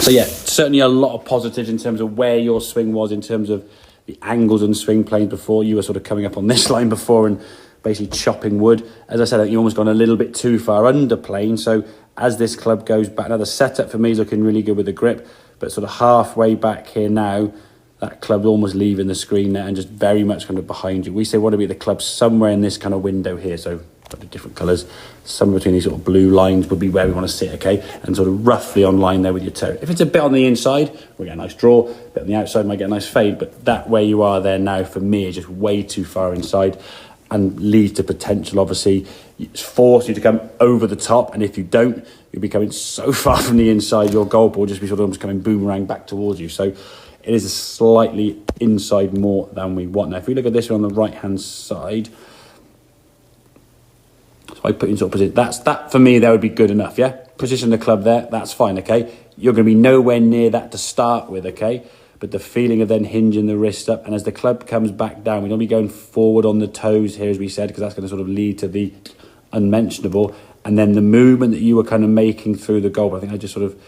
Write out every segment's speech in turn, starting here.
So yeah, certainly a lot of positives in terms of where your swing was, in terms of the angles and swing planes before. You were sort of coming up on this line before and basically chopping wood. As I said, you almost gone a little bit too far under plane. So as this club goes back, now the setup for me is looking really good with the grip, but sort of halfway back here now, that club almost leaving the screen there and just very much kind of behind you. We say want to be the club somewhere in this kind of window here. So got the different colours, somewhere between these sort of blue lines would be where we want to sit, okay? And sort of roughly on line there with your toe. If it's a bit on the inside, we'll get a nice draw. A bit on the outside, might get a nice fade. But that where you are there now, for me, is just way too far inside and leads to potential, obviously. It's forced you to come over the top. And if you don't, you'll be coming so far from the inside, your goal ball will just be sort of almost coming boomerang back towards you. So it is a slightly inside more than we want. Now, if we look at this one on the right-hand side, so I put in sort of position. That for me, that would be good enough, yeah? Position the club there, that's fine, okay? You're going to be nowhere near that to start with, okay? But the feeling of then hinging the wrist up, and as the club comes back down, we don't be going forward on the toes here, as we said, because that's going to sort of lead to the unmentionable. And then the movement that you were kind of making through the goal, I think I just sort of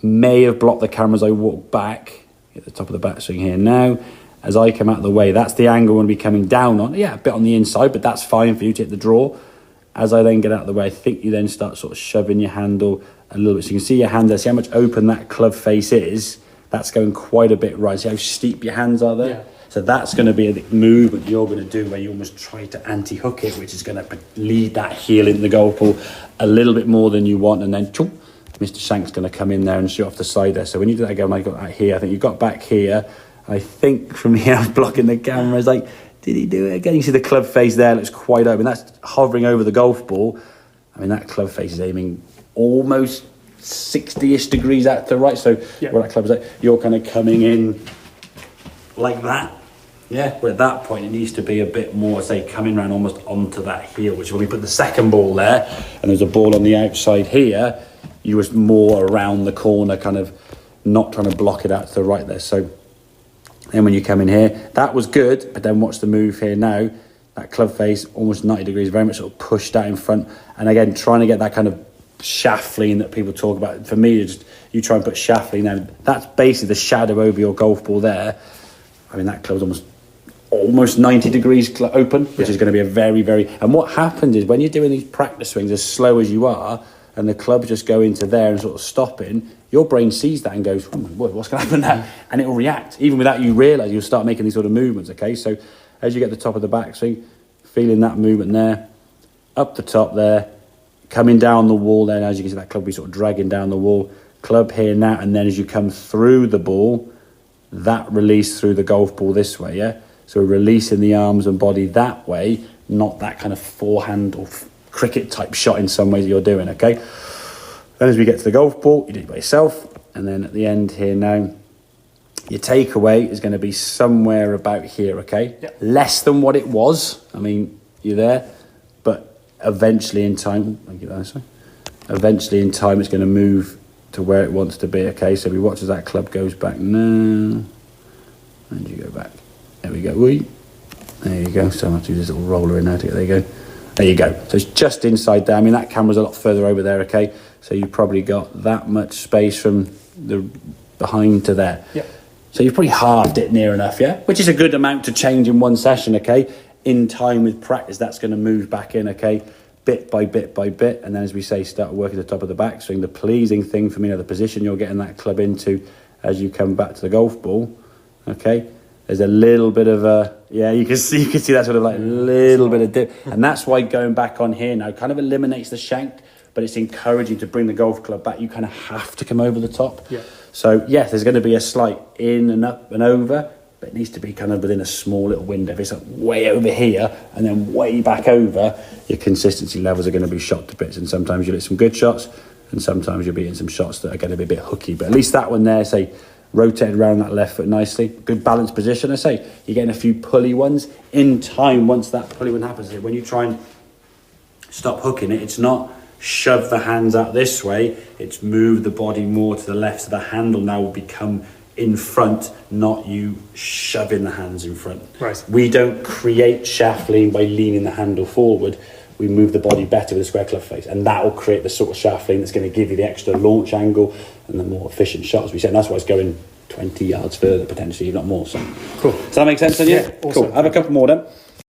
may have blocked the camera as I walk back at the top of the backswing here now. As I come out of the way, that's the angle we'll be coming down on. Yeah, a bit on the inside, but that's fine for you to hit the draw. As I then get out of the way, I think you then start sort of shoving your handle a little bit. So you can see your hand there, see how much open that club face is. That's going quite a bit right. See how steep your hands are there? Yeah. So that's going to be a movement you're going to do where you almost try to anti-hook it, which is going to lead that heel into the goal pool a little bit more than you want. And then choom, Mr. Shank's going to come in there and shoot off the side there. So when you do that again, when I got that here, I think you got back here. I think from here, I was blocking the camera. It's like, did he do it again? You see the club face there looks quite open. That's hovering over the golf ball. I mean, that club face is aiming almost 60-ish degrees out to the right. So where that club is at, you're kind of coming in like that. Yeah, where at that point it needs to be a bit more, say, coming around almost onto that heel, which when we put the second ball there, and there's a ball on the outside here, you was more around the corner, kind of not trying to block it out to the right there. So then when you come in here, that was good, but then watch the move here now. That club face, almost 90 degrees, very much sort of pushed out in front. And again, trying to get that kind of shaft lean that people talk about. For me, just you try and put shaft lean down. That's basically the shadow over your golf ball there. I mean, that club's almost 90 degrees open, which is going to be a very, very... And what happens is when you're doing these practice swings as slow as you are, and the club just go into there and sort of stopping, your brain sees that and goes, oh my word, what's going to happen now? And it will react. Even without you realise, you'll start making these sort of movements, okay? So as you get to the top of the backswing, feeling that movement there, up the top there, coming down the wall there, and as you can see that club will be sort of dragging down the wall, club here now, and then as you come through the ball, that release through the golf ball this way, yeah? So we're releasing the arms and body that way, not that kind of forehand or cricket type shot in some ways that you're doing, okay? Then as we get to the golf ball, you do it by yourself, and then at the end here now, your takeaway is going to be somewhere about here, okay? Yep. Less than what it was. I mean, you're there, but eventually in time, eventually in time it's going to move to where it wants to be, okay? So we watch as that club goes back now, and you go back. There we go. There you go. So I have to do this little roller in there to get, there you go. There you go. So it's just inside there. I mean, that camera's a lot further over there, okay? So you've probably got that much space from the behind to there. Yeah. So you've probably halved it near enough, yeah? Which is a good amount to change in one session, okay? In time with practice, that's going to move back in, okay? Bit by bit by bit. And then, as we say, start working the top of the backswing. The pleasing thing for me, the position you're getting that club into as you come back to the golf ball, okay? There's a little bit of a, you can see that sort of like little bit of dip. And that's why going back on here now kind of eliminates the shank, but it's encouraging to bring the golf club back. You kind of have to come over the top. Yeah. So, yes, there's going to be a slight in and up and over, but it needs to be kind of within a small little window. If it's like way over here and then way back over, your consistency levels are going to be shot to bits. And sometimes you'll hit some good shots, and sometimes you'll be in some shots that are going to be a bit hooky. But at least that one there, say, rotated around that left foot nicely. Good balanced position. I say, you're getting a few pulley ones. In time, once that pulley one happens, when you try and stop hooking it, it's not shove the hands out this way, it's move the body more to the left, so the handle now will become in front, not you shoving the hands in front. Right. We don't create shaft lean by leaning the handle forward. we move the body better with a square club face, and that will create the sort of shaft lean that's going to give you the extra launch angle and the more efficient shot, as we said. And that's why it's going 20 yards further potentially, if not more. So cool. Does that make sense then? Yeah, awesome. Cool. I have a couple more then.